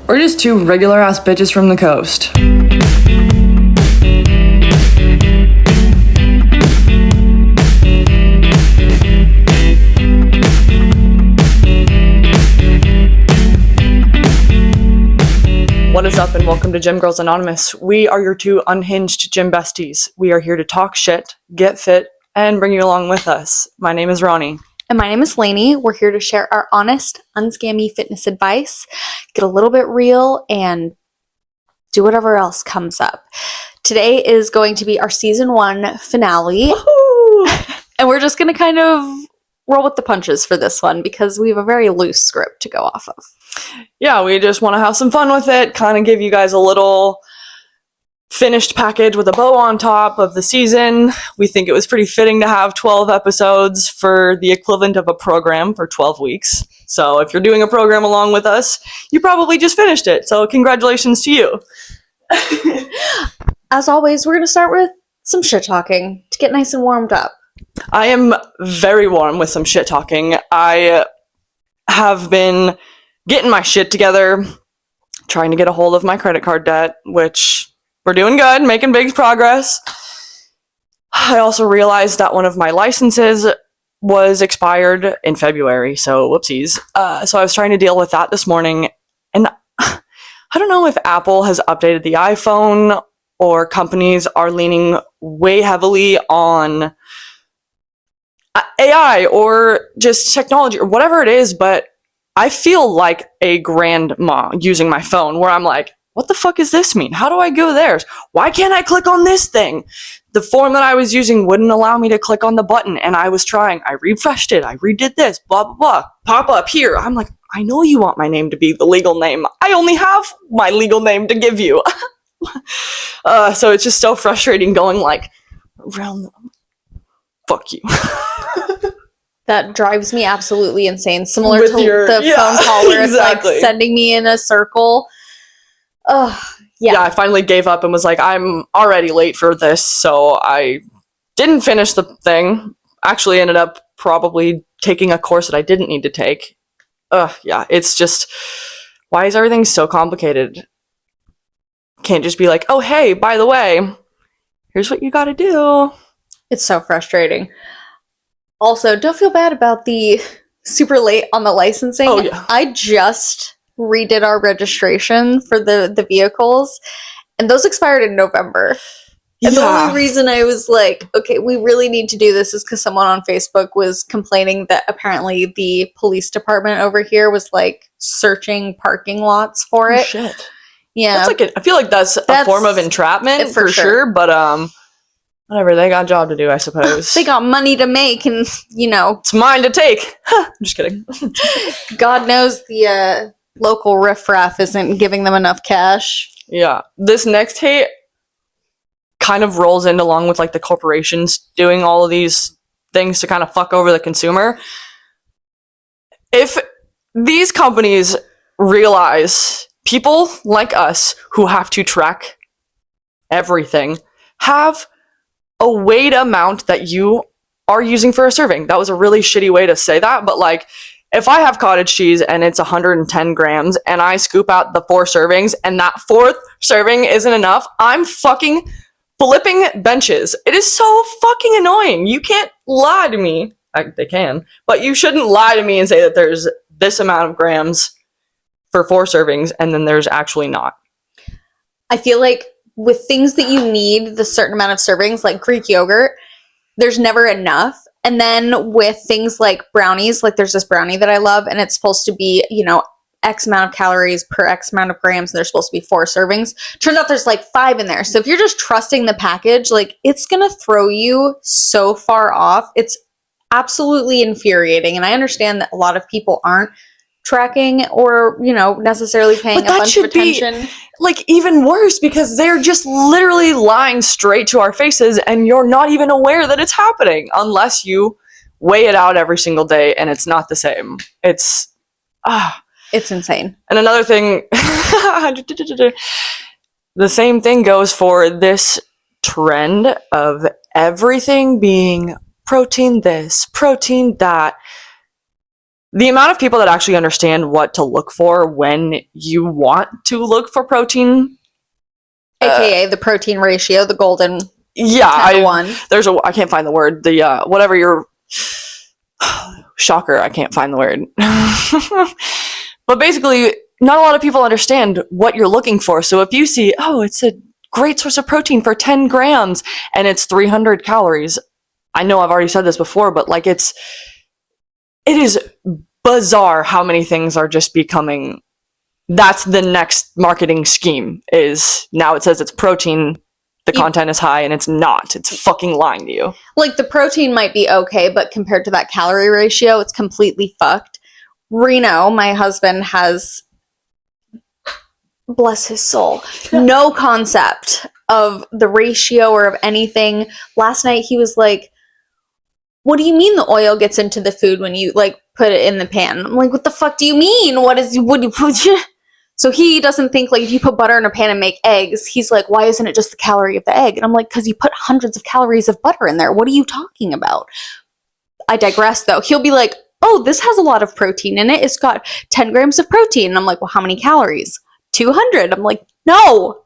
We're just two regular ass bitches from the coast. What is up, and welcome to Gym Girls Anonymous. We are your two unhinged gym besties. We are here to talk shit, get fit, and bring you along with us. My name is Ronnie. And my name is Lainey. We're here to share our honest, unscammy fitness advice, get a little bit real, and do whatever else comes up. Today is going to be our season 1 finale. And we're just going to kind of roll with the punches for this one because we have a very loose script to go off of. Yeah, we just want to have some fun with it, kind of give you guys a little finished package with a bow on top of the season. We think it was pretty fitting to have 12 episodes for the equivalent of a program for 12 weeks. So if you're doing a program along with us, you probably just finished it. So congratulations to you. As always, we're going to start with some shit talking to get nice and warmed up. I am very warm with some shit talking. I have been getting my shit together, trying to get a hold of my credit card debt, which we're doing good, making big progress. I also realized that one of my licenses was expired in February, so whoopsies. So I was trying to deal with that this morning, and I don't know if Apple has updated the iPhone or companies are leaning way heavily on AI or just technology or whatever it is, but I feel like a grandma using my phone where I'm like, what the fuck does this mean? How do I go there? Why can't I click on this thing? The form that I was using wouldn't allow me to click on the button, and I was trying. I refreshed it. I redid this, blah, blah, blah. Pop up here. I'm like, I know you want my name to be the legal name. I only have my legal name to give you. So it's just so frustrating going like, around them. Fuck you. That drives me absolutely insane. Similar With to the phone call where exactly. It's like sending me in a circle. Yeah, I finally gave up and was like, I'm already late for this, so I didn't finish the thing. Actually ended up probably taking a course that I didn't need to take. It's just, why is everything so complicated? Can't just be like, oh, hey, by the way, here's what you gotta do. It's so frustrating. Also, don't feel bad about the super late on the licensing. Oh, yeah. I just redid our registration for the vehicles, and those expired in November. And the only reason I was like, okay, we really need to do this is because someone on Facebook was complaining that apparently the police department over here was like searching parking lots for it. Oh, shit. Yeah. That's like I feel like that's a form of entrapment for sure, but whatever, they got a job to do, I suppose. They got money to make, and it's mine to take. I'm just kidding. God knows the local riffraff isn't giving them enough cash. Yeah. This next hate kind of rolls in along with like the corporations doing all of these things to kind of fuck over the consumer. If these companies realize people like us who have to track everything have a weight amount that you are using for a serving. That was a really shitty way to say that, but like, if I have cottage cheese and it's 110 grams and I scoop out the 4 servings and that 4th serving isn't enough, I'm fucking flipping benches. It is so fucking annoying. You can't lie to me. They can, but you shouldn't lie to me and say that there's this amount of grams for 4 servings and then there's actually not. I feel like with things that you need the certain amount of servings, like Greek yogurt, there's never enough. And then with things like brownies, like there's this brownie that I love, and it's supposed to be, X amount of calories per X amount of grams, and there's supposed to be 4 servings. Turns out there's like 5 in there. So if you're just trusting the package, like it's going to throw you so far off. It's absolutely infuriating. And I understand that a lot of people aren't tracking or, necessarily paying a bunch of attention. Be, like, even worse because they're just literally lying straight to our faces and you're not even aware that it's happening unless you weigh it out every single day and it's not the same. It's insane. And another thing, the same thing goes for this trend of everything being protein this, protein that. the amount of people that actually understand what to look for when you want to look for protein, AKA the protein ratio, the golden 10-1. I can't find the word. The whatever your shocker, I can't find the word. But basically, not a lot of people understand what you're looking for. So if you see, oh, it's a great source of protein for 10 grams and it's 300 calories. I know I've already said this before, but like it is bizarre how many things are just becoming, that's the next marketing scheme, is now it says it's protein, the content is high, and it's not. It's fucking lying to you. Like, the protein might be okay, but compared to that calorie ratio, it's completely fucked. Reno, my husband, has, bless his soul, no concept of the ratio or of anything. Last night he was like, what do you mean the oil gets into the food when you like put it in the pan? I'm like, what the fuck do you mean? What do you put? So he doesn't think like if you put butter in a pan and make eggs, he's like, why isn't it just the calorie of the egg? And I'm like, because you put hundreds of calories of butter in there. What are you talking about? I digress though. He'll be like, oh, this has a lot of protein in it. It's got 10 grams of protein. And I'm like, well, how many calories? 200. I'm like, no.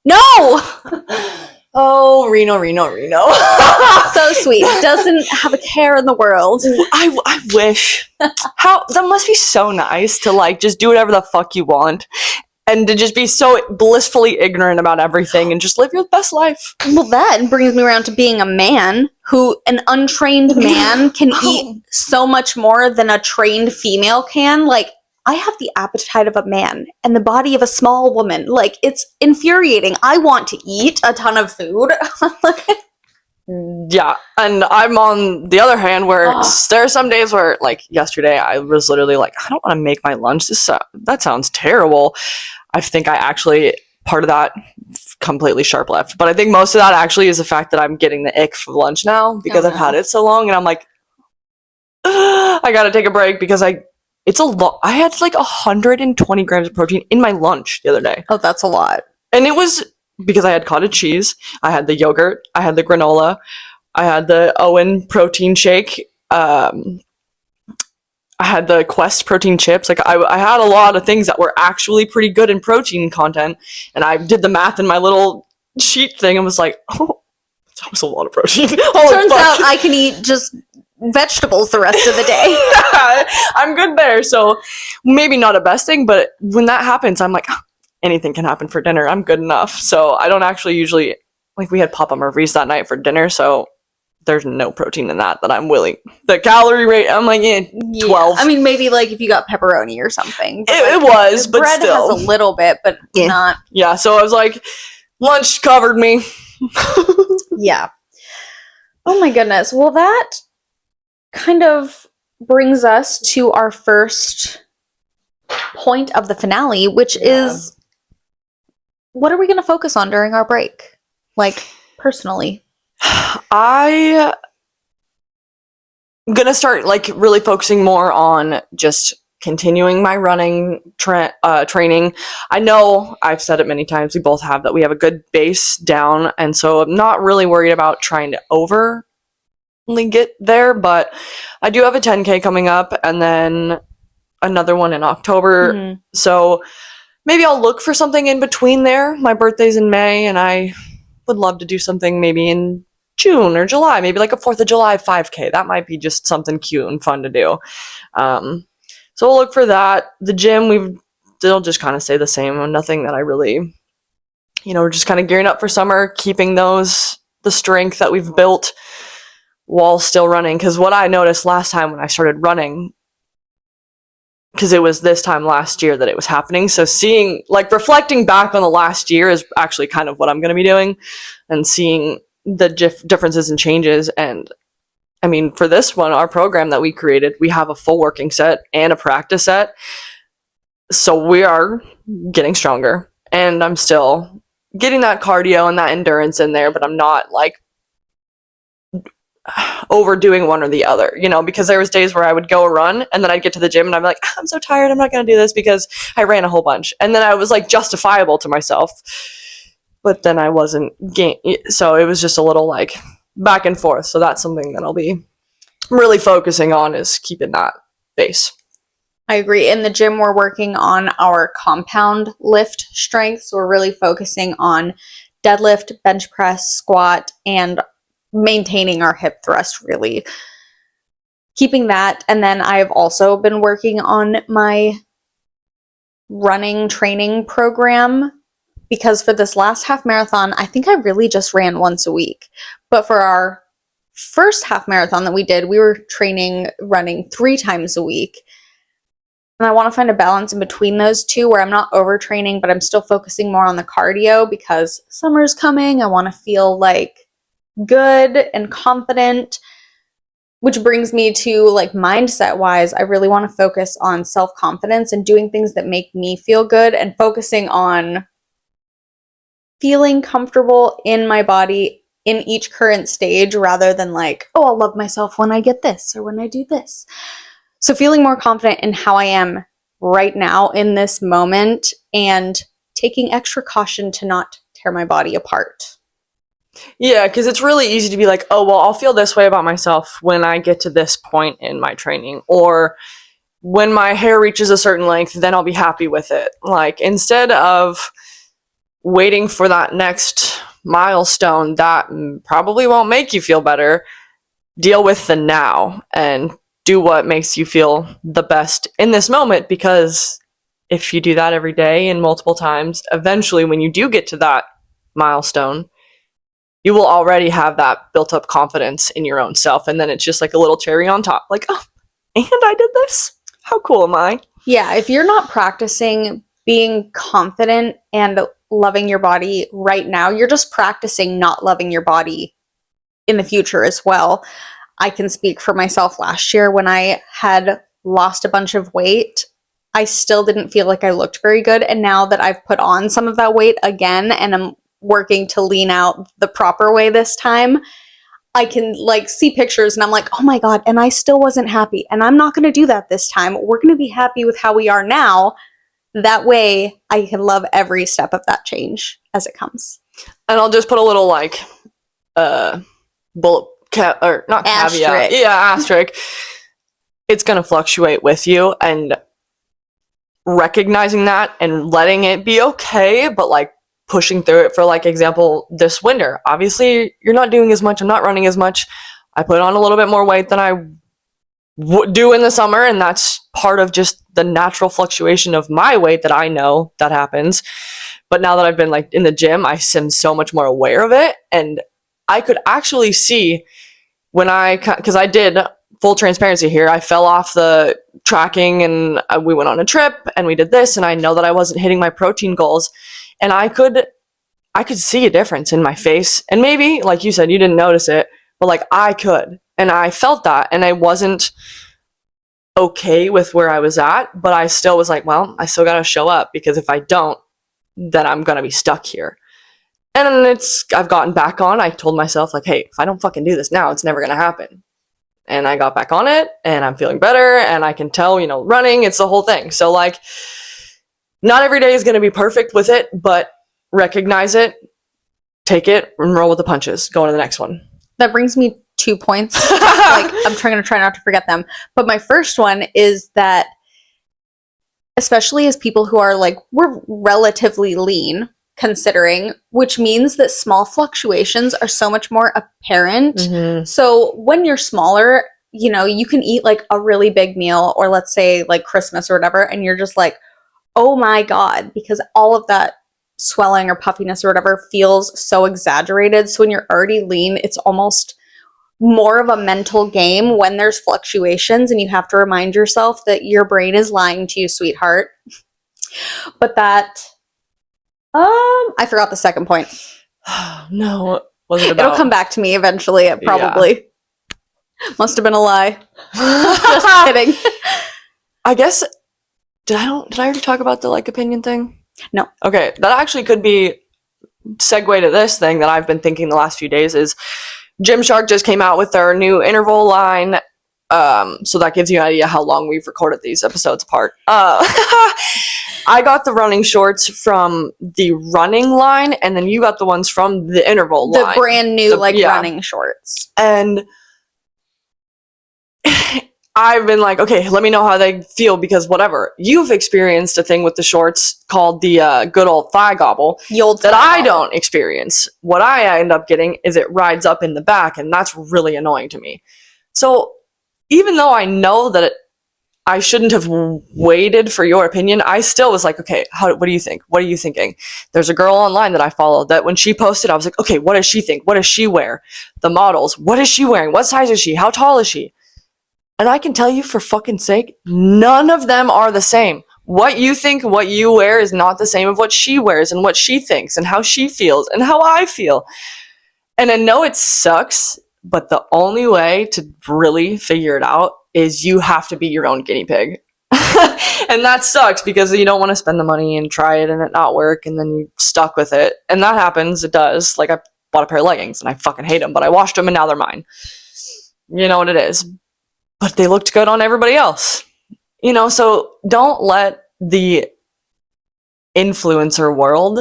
No. Oh, Reno. So sweet. Doesn't have a care in the world. I wish. How that must be so nice to like just do whatever the fuck you want and to just be so blissfully ignorant about everything and just live your best life. Well, that brings me around to being a man who, an untrained man can eat so much more than a trained female can. Like, I have the appetite of a man and the body of a small woman. Like, it's infuriating. I want to eat a ton of food. Yeah, and I'm on the other hand where there are some days where, like yesterday, I was literally like, I don't want to make my lunch. That sounds terrible. I think I actually, part of that, completely sharp left. But I think most of that actually is the fact that I'm getting the ick for lunch now because I've had it so long, and I'm like, I gotta take a break because it's a lot. I had like 120 grams of protein in my lunch the other day. Oh, that's a lot. And it was because I had cottage cheese, I had the yogurt, I had the granola, I had the Owen protein shake, I had the Quest protein chips. Like, I had a lot of things that were actually pretty good in protein content, and I did the math in my little sheet thing and was like, oh, that was a lot of protein. Turns out I can eat just vegetables the rest of the day. Yeah, I'm good there. So maybe not a best thing, but when that happens, I'm like, anything can happen for dinner. I'm good enough. So I don't actually usually, like, we had Papa Murphy's that night for dinner, so there's no protein in that I'm willing. The calorie rate, I'm like, 12. I mean, maybe like if you got pepperoni or something. It was, but bread still. has a little bit, but not. Yeah, so I was like, lunch covered me. Yeah. Oh my goodness. Well, that kind of brings us to our first point of the finale, which is, what are we going to focus on during our break? Like, personally. I'm going to start, like, really focusing more on just continuing my running training. I know I've said it many times, we both have, that we have a good base down, and so I'm not really worried about trying to overly get there, but I do have a 10K coming up, and then another one in October, so maybe I'll look for something in between there. My birthday's in May, and I would love to do something maybe in June or July, maybe like a 4th of July 5K. That might be just something cute and fun to do. So we'll look for that. The gym, they'll just kind of stay the same. Nothing that I really, we're just kind of gearing up for summer, keeping the strength that we've built while still running. Because what I noticed last time when I started running, because it was this time last year that it was happening. So reflecting back on the last year is actually kind of what I'm going to be doing, and seeing the differences and changes. And I mean, for this one, our program that we created, we have a full working set and a practice set. So we are getting stronger, and I'm still getting that cardio and that endurance in there, but I'm not like overdoing one or the other, because there was days where I would go a run and then I'd get to the gym and I'm like, I'm so tired, I'm not going to do this because I ran a whole bunch. And then I was like justifiable to myself, but then I wasn't so it was just a little like back and forth. So that's something that I'll be really focusing on, is keeping that base. I agree. In the gym, we're working on our compound lift strength. So we're really focusing on deadlift, bench press, squat, and maintaining our hip thrust, really keeping that. And then I've also been working on my running training program, because for this last half marathon, I think I really just ran once a week. But for our first half marathon that we did, we were running 3 times a week. And I want to find a balance in between those two where I'm not overtraining, but I'm still focusing more on the cardio because summer's coming. I want to feel like good and confident, which brings me to like mindset wise, I really want to focus on self-confidence and doing things that make me feel good and focusing on feeling comfortable in my body in each current stage rather than like, oh, I'll love myself when I get this or when I do this. So feeling more confident in how I am right now in this moment and taking extra caution to not tear my body apart. Yeah, because it's really easy to be like, oh, well, I'll feel this way about myself when I get to this point in my training. Or when my hair reaches a certain length, then I'll be happy with it. Like, instead of waiting for that next milestone that probably won't make you feel better, deal with the now and do what makes you feel the best in this moment, because if you do that every day and multiple times, eventually when you do get to that milestone, you will already have that built up confidence in your own self, and then it's just like a little cherry on top, like, oh, and I did this? How cool am I? Yeah, if you're not practicing being confident and loving your body right now, you're just practicing not loving your body in the future as well. I can speak for myself. Last year when I had lost a bunch of weight, I still didn't feel like I looked very good. And now that I've put on some of that weight again and I'm working to lean out the proper way this time, I can like see pictures and I'm like, oh my God, and I still wasn't happy. And I'm not going to do that this time. We're going to be happy with how we are now. That way I can love every step of that change as it comes. And I'll just put a little like bullet or not Asterisk. caveat. Yeah, asterisk. It's going to fluctuate with you, and recognizing that and letting it be okay, but like pushing through it. For like example, this winter, obviously you're not doing as much. I'm not running as much. I put on a little bit more weight than I would do in the summer, and that's part of just the natural fluctuation of my weight that I know that happens. But now that I've been like in the gym, I am so much more aware of it, and I could actually see when because I did, full transparency here, I fell off the tracking and we went on a trip and we did this, and I know that I wasn't hitting my protein goals, and I could see a difference in my face. And maybe, like you said, you didn't notice it, but like I could, and I felt that, and I wasn't okay with where I was at, but I still was like, well, I still gotta show up, because if I don't, then I'm gonna be stuck here. And I've gotten back on. I told myself, like, hey, if I don't fucking do this now, it's never gonna happen. And I got back on it, and I'm feeling better, and I can tell, running, it's the whole thing. So, like, not every day is gonna be perfect with it, but recognize it, take it, and roll with the punches. Go on to the next one. That brings me 2 points. Like, I'm trying to try not to forget them. But my first one is that, especially as people who are like, we're relatively lean, considering, which means that small fluctuations are so much more apparent. Mm-hmm. So when you're smaller, you can eat like a really big meal, or let's say like Christmas or whatever, and you're just like, oh my God, because all of that swelling or puffiness or whatever feels so exaggerated. So when you're already lean, it's almost more of a mental game when there's fluctuations, and you have to remind yourself that your brain is lying to you, sweetheart. But that I forgot the second point. No, what was it about? It'll come back to me eventually. It probably must have been a lie. Just kidding. I guess did I already talk about the like opinion thing? No. Okay, that actually could be segue to this thing that I've been thinking the last few days. Is Gymshark just came out with their new interval line. So that gives you an idea how long we've recorded these episodes apart. I got the running shorts from the running line, and then you got the ones from the interval line. The brand new running shorts. And I've been like, okay, let me know how they feel, because whatever. You've experienced a thing with the shorts called the good old thigh gobble that I don't experience. What I end up getting is it rides up in the back, and that's really annoying to me. So even though I know that I shouldn't have waited for your opinion, I still was like, okay, what do you think? What are you thinking? There's a girl online that I follow that when she posted, I was like, okay, what does she think? What does she wear? The models, what is she wearing? What size is she? How tall is she? And I can tell you, for fucking sake, none of them are the same. What you think, what you wear is not the same of what she wears and what she thinks and how she feels and how I feel. And I know it sucks, but the only way to really figure it out is you have to be your own guinea pig. And that sucks because you don't want to spend the money and try it and it not work and then you're stuck with it. And that happens. It does. Like, I bought a pair of leggings and I fucking hate them, but I washed them and now they're mine. You know what it is. But they looked good on everybody else. You know, so don't let the influencer world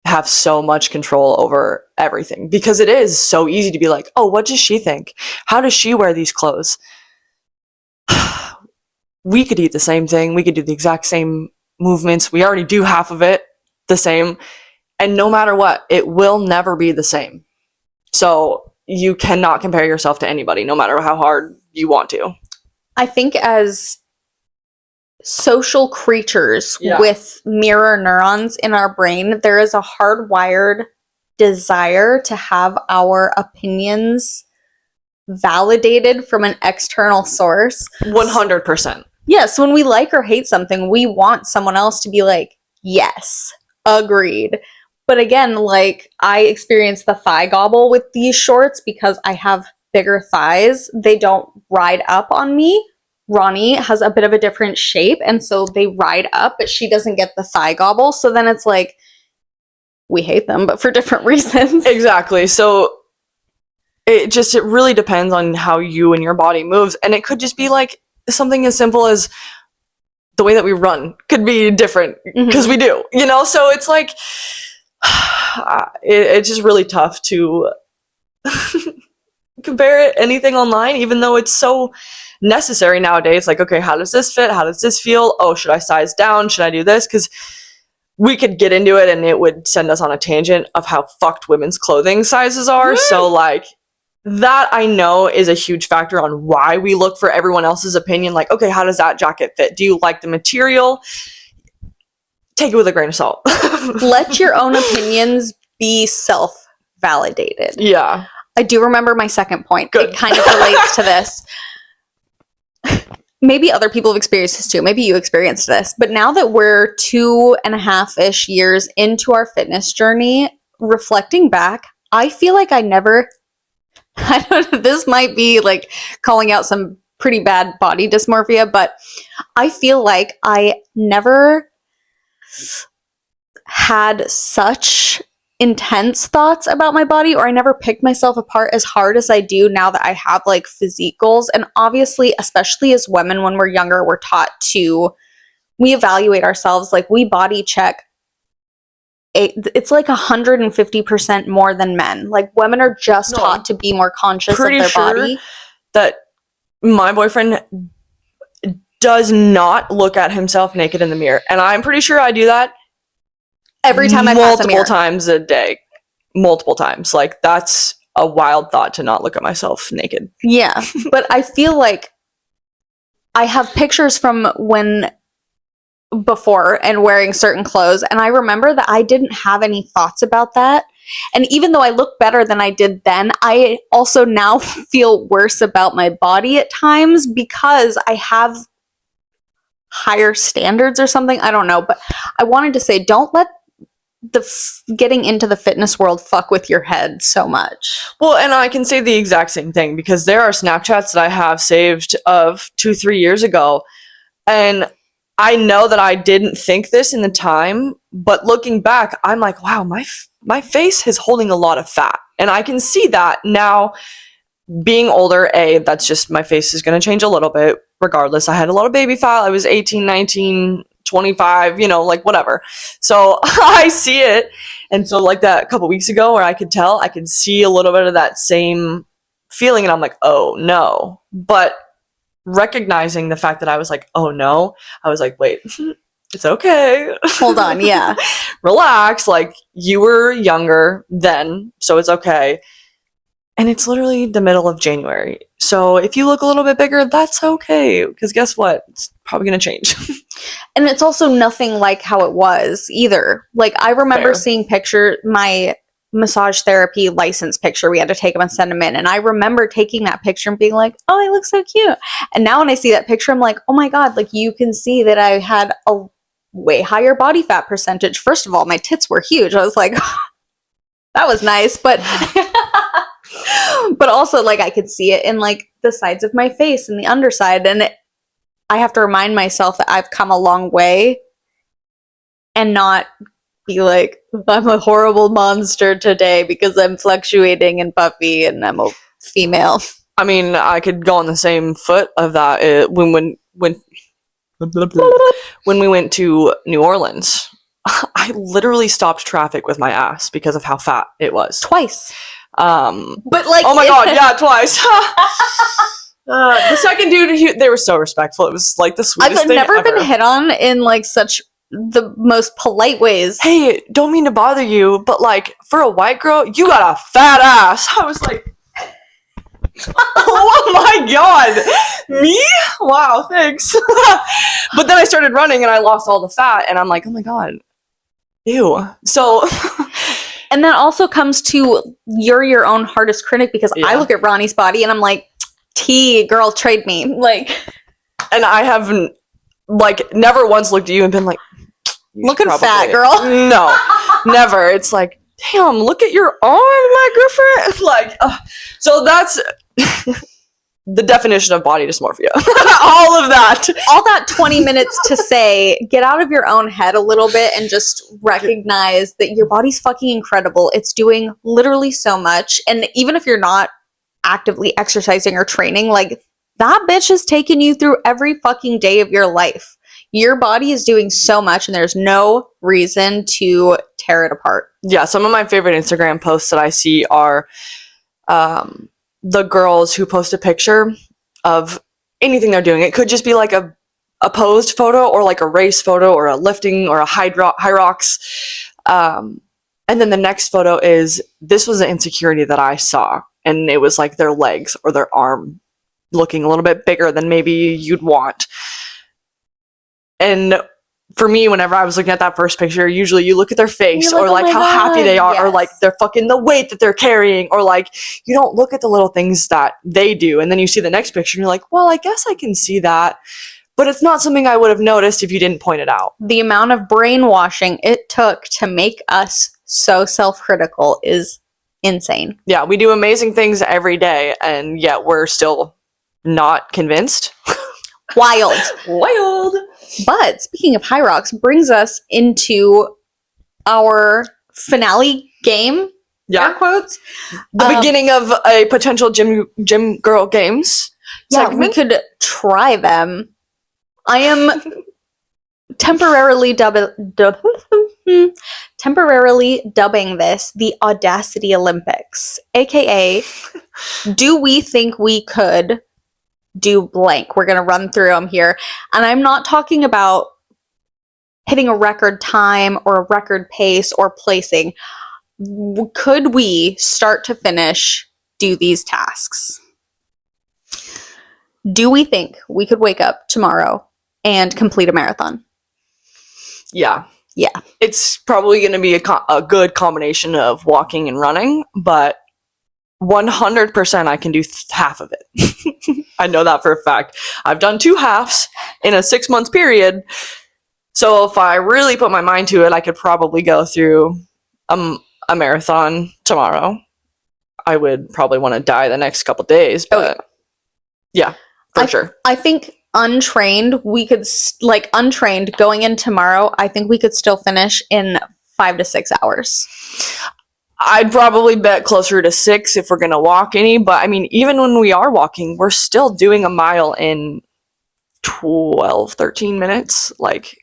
have so much control over everything, because it is so easy to be like, oh, what does she think? How does she wear these clothes? We could eat the same thing. We could do the exact same movements. We already do half of it the same. And no matter what, it will never be the same. So you cannot compare yourself to anybody, no matter how hard you want to. I think as social creatures with mirror neurons in our brain, there is a hardwired desire to have our opinions validated from an external source. 100%. Yes, when we like or hate something, we want someone else to be like, yes, agreed. But again, like, I experienced the thigh gobble with these shorts because I have bigger thighs. They don't ride up on me. Ronnie has a bit of a different shape, and so they ride up, but she doesn't get the thigh gobble. So then it's like, we hate them, but for different reasons. Exactly. So it really depends on how you and your body moves. And it could just be like something as simple as the way that we run could be different because we do, you know? So it's like, it's just really tough to compare anything online, even though it's so necessary nowadays. Like, okay, how does this fit? How does this feel? Oh, should I size down? Should I do this? Because we could get into it and it would send us on a tangent of how fucked women's clothing sizes are. So like, that I know is a huge factor on why we look for everyone else's opinion. Like, okay, how does that jacket fit? Do you like the material? Take it with a grain of salt. Let your own opinions be self-validated. Yeah. I do remember my second point. Good. It kind of relates to this. Maybe other people have experienced this too. Maybe you experienced this. But now that we're 2.5-ish years into our fitness journey, reflecting back, I feel like I don't know, this might be like calling out some pretty bad body dysmorphia, but I feel like I never had such intense thoughts about my body, or I never picked myself apart as hard as I do now that I have like physique goals. And obviously, especially as women, when we're younger, we're taught we evaluate ourselves, like we body check. It's like 150% more than men. Like, women are just taught to be more conscious of their body. That my boyfriend does not look at himself naked in the mirror, and I'm pretty sure I do that every time I pass a mirror. Multiple times a day. Multiple times. Like, that's a wild thought to not look at myself naked. Yeah, but I feel like I have pictures from before and wearing certain clothes, and I remember that I didn't have any thoughts about that. And even though I look better than I did then, I also now feel worse about my body at times because I have higher standards or something. I don't know, but I wanted to say, don't let getting into the fitness world fuck with your head so much. Well, and I can say the exact same thing because there are Snapchats that I have saved of 2-3 years ago, and I know that I didn't think this in the time, but looking back, I'm like, wow, my face is holding a lot of fat. And I can see that now. Being older, that's just, my face is going to change a little bit regardless. I had a lot of baby fat. I was 18, 19, 25, like whatever. So I see it. And so like that a couple weeks ago where I could see a little bit of that same feeling, and I'm like, oh no. But recognizing the fact that I was like, oh no, I was like, wait, it's okay. Hold on, yeah. Relax. Like, you were younger then, so it's okay. And it's literally the middle of January. So if you look a little bit bigger, that's okay. Because guess what? It's probably going to change. And it's also nothing like how it was either. Like, I remember seeing my massage therapy license picture. We had to take them and send them in. And I remember taking that picture and being like, oh, I look so cute. And now when I see that picture, I'm like, oh my God, like, you can see that I had a way higher body fat percentage. First of all, my tits were huge. I was like, that was nice. But but also, like, I could see it in, like, the sides of my face and the underside. And I have to remind myself that I've come a long way and not be like, I'm a horrible monster today because I'm fluctuating and puffy and I'm a female. I mean, I could go on the same foot of that when we went to New Orleans. I literally stopped traffic with my ass because of how fat it was. Twice. But like, oh my God, yeah, twice. The second dude, they were so respectful. It was like the sweetest thing I've never ever. been hit on in like such the most polite ways. Hey, don't mean to bother you, but like, for a white girl, you got a fat ass. I was like, oh my God, me? Wow, thanks. But then I started running and I lost all the fat, and I'm like, oh my God, ew. So. And that also comes to you're your own hardest critic, because I look at Ronnie's body and I'm like, T, girl, trade me. Like, and I haven't, like, never once looked at you and been like, looking fat, girl. No, never. It's like, damn, look at your arm, my girlfriend. Like, so that's the definition of body dysmorphia. All of that. All that 20 minutes to say, get out of your own head a little bit and just recognize that your body's fucking incredible. It's doing literally so much. And even if you're not actively exercising or training, like, that bitch has taken you through every fucking day of your life. Your body is doing so much and there's no reason to tear it apart. Yeah, some of my favorite Instagram posts that I see are the girls who post a picture of anything they're doing. It could just be like a posed photo or like a race photo or a lifting or a high rocks. And then the next photo is, this was an insecurity that I saw. And it was like their legs or their arm looking a little bit bigger than maybe you'd want. And for me, whenever I was looking at that first picture, usually you look at their face or like how happy they are, or like they're fucking the weight that they're carrying, or like you don't look at the little things that they do. And then you see the next picture and you're like, well, I guess I can see that, but it's not something I would have noticed if you didn't point it out. The amount of brainwashing it took to make us so self-critical is insane. Yeah, we do amazing things every day, and yet we're still not convinced. Wild. Wild. But speaking of high rocks, brings us into our finale game. Yeah. Air quotes. The beginning of a potential gym girl games. Yeah, segment. we could try them. I am temporarily dubbing this the Audacity Olympics, aka, do we think we could do blank? We're going to run through them here. And I'm not talking about hitting a record time or a record pace or placing. Could we, start to finish, do these tasks? Do we think we could wake up tomorrow and complete a marathon? Yeah. Yeah. It's probably going to be a good combination of walking and running, but 100% I can do half of it. I know that for a fact. I've done 2 halves in a 6-month period. So if I really put my mind to it, I could probably go through a marathon tomorrow. I would probably want to die the next couple days, but yeah, for sure. I think untrained, we could, untrained going in tomorrow, I think we could still finish in 5 to 6 hours. I'd probably bet closer to 6 if we're going to walk any, but I mean, even when we are walking, we're still doing a mile in 12, 13 minutes, like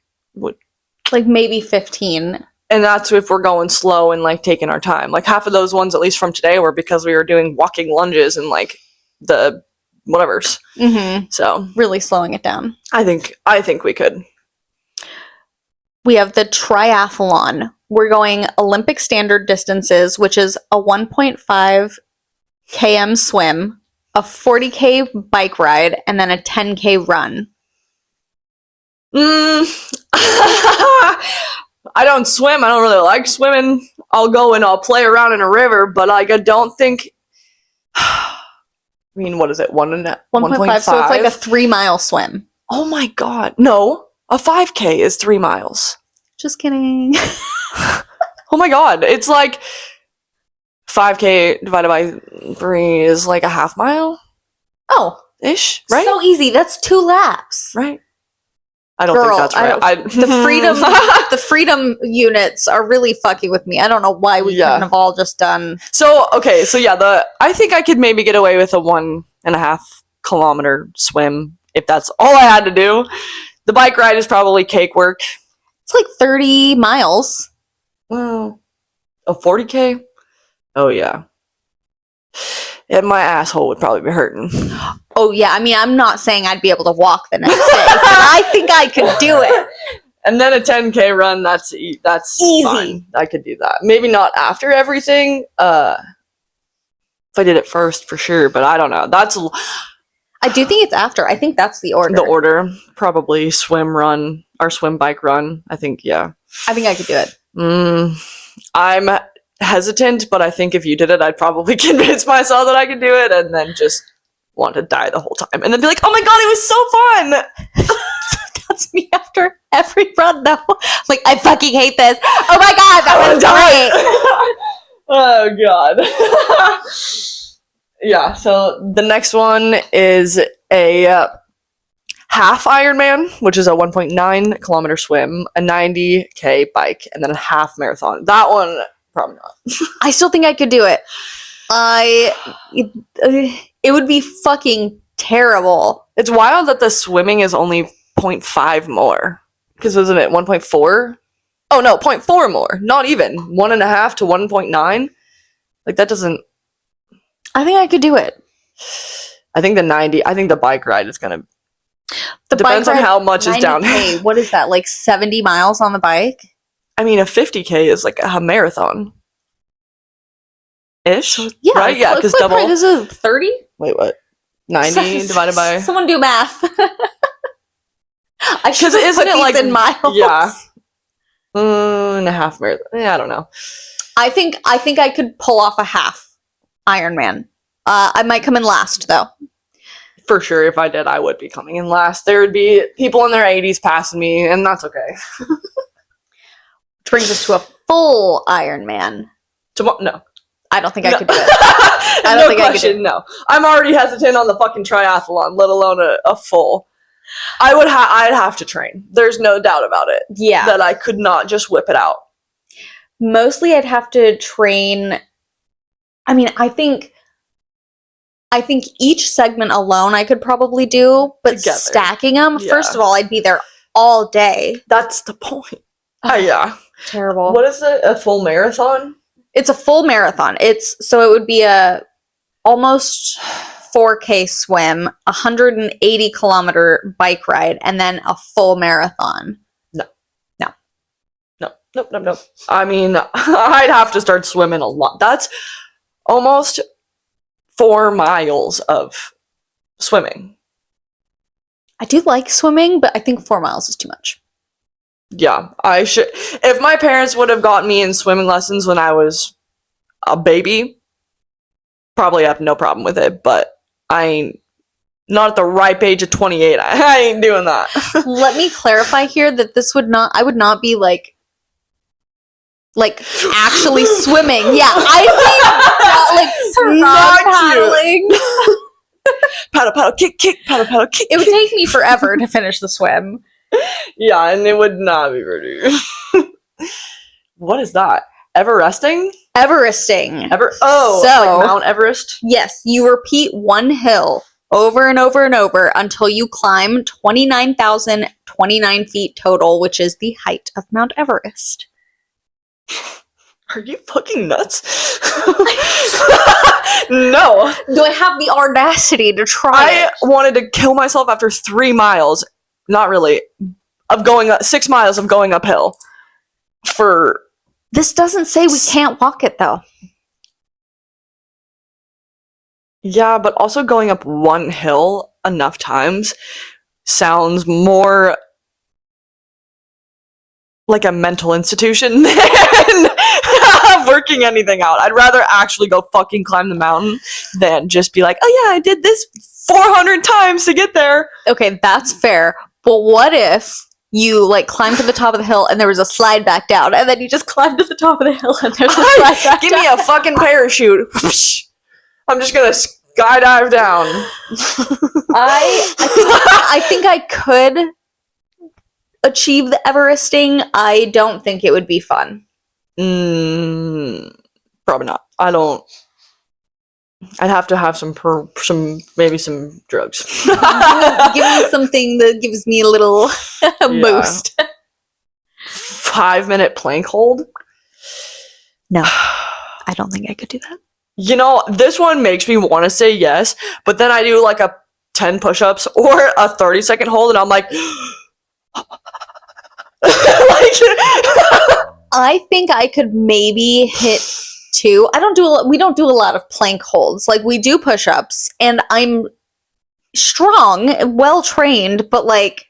maybe 15. And that's if we're going slow and like taking our time. Like half of those ones, at least from today, were because we were doing walking lunges and like the whatever's. Mm-hmm. So Really slowing it down. I think we could. We have the triathlon. We're going Olympic standard distances, which is a 1.5 km swim, a 40K bike ride, and then a 10K run. I don't swim. I don't really like swimming. I'll go and I'll play around in a river, but like I don't think. I mean, what is it? 1.5. So it's like a 3-mile swim. Oh my god! No, a 5K is 3 miles. Just kidding. Oh my god! It's like 5K divided by 3 is like a half mile. Oh, ish, right? So easy. That's 2 laps. Right. I don't think that's right. The freedom units are really fucking with me. I don't know why we couldn't have all just done. So okay, so yeah, I think I could maybe get away with a 1.5 kilometer swim if that's all I had to do. The bike ride is probably cake work. It's like 30 miles. Well, a 40K? Oh yeah. And my asshole would probably be hurting. Oh yeah, I mean, I'm not saying I'd be able to walk the next day, but I think I could do it. And then a 10K run, that's easy. Fine. I could do that. Maybe not after everything. If I did it first, for sure. But I don't know. I do think it's after. I think that's the order. The order, probably swim, run, or swim, bike, run. I think, yeah. I think I could do it. I'm hesitant, but I think if you did it, I'd probably convince myself that I could do it, and then just want to die the whole time, and then be like, "Oh my god, it was so fun!" That's me after every run, though. Like, I fucking hate this. Oh my god, that was great. Oh god. Yeah. So the next one is a half Ironman, which is a 1.9 kilometer swim, a 90K bike, and then a half marathon. That one, probably not. I still think I could do it. It would be fucking terrible. It's wild that the swimming is only 0.5 more. Because wasn't it 1.4? Oh no, 0.4 more. Not even. 1.5 to 1.9. Like that doesn't. I think I could do it. I think the bike ride is gonna. Depends on how much is down. What is that? Like 70 miles on the bike? I mean, a 50K is like a marathon. Ish? Yeah. Right? Yeah, because double. This is 30? Wait, what? 90 divided by. Someone do math. I should isn't it like in miles? Yeah. And a half marathon. Yeah, I don't know. I think I could pull off a half Ironman. I might come in last though. For sure, if I did, I would be coming in last. There would be people in their 80s passing me, and that's okay. Which brings us to a full Ironman. No. I don't think I could do it. I could do it. No. I'm already hesitant on the fucking triathlon, let alone a full. I'd have to train. There's no doubt about it. Yeah. That I could not just whip it out. Mostly I'd have to train. I mean, I think each segment alone I could probably do, but together. Stacking them, first of all, I'd be there all day. That's the point. Yeah. Terrible. What is it? A full marathon? It's a full marathon. It would be a almost 4K swim, 180 kilometer bike ride, and then a full marathon. Nope. I mean, I'd have to start swimming a lot. That's almost 4 miles of swimming. I do like swimming, but I think 4 miles is too much. Yeah, I should. If my parents would have gotten me in swimming lessons when I was a baby, probably have no problem with it, but I ain't. Not at the ripe age of 28. I ain't doing that. Let me clarify here that I would not be like actually swimming. Yeah, I think not paddling. Paddle, kick, paddle, kick. It would take me forever to finish the swim. Yeah, and it would not be pretty. What is that? Everesting? Everesting. Like Mount Everest? Yes, you repeat one hill over and over and over until you climb 29,029 feet total, which is the height of Mount Everest. Are you fucking nuts? No. Do I have the audacity to try I it? wanted to kill myself after 3 miles. Not really. Of going 6 miles of going uphill. This doesn't say we can't walk it, though. Yeah, but also going up one hill enough times sounds more like a mental institution than working anything out. I'd rather actually go fucking climb the mountain than just be like, oh yeah, I did this 400 times to get there. Okay, that's fair. But what if you like climbed to the top of the hill and there was a slide back down, and then you just climbed to the top of the hill and there's a slide back Give down? me a fucking parachute. I'm just gonna skydive down. I think I could achieve the Everesting. I don't think it would be fun. Probably not. I don't. I'd have to have some maybe some drugs. Give me something that gives me a little boost. 5-minute plank hold? No, I don't think I could do that. You know, this one makes me want to say yes, but then I do like a 10 push-ups or a 30-second hold, and I'm like, I think I could maybe hit 2. We don't do a lot of plank holds. Like, we do push-ups, and I'm strong, well trained, but like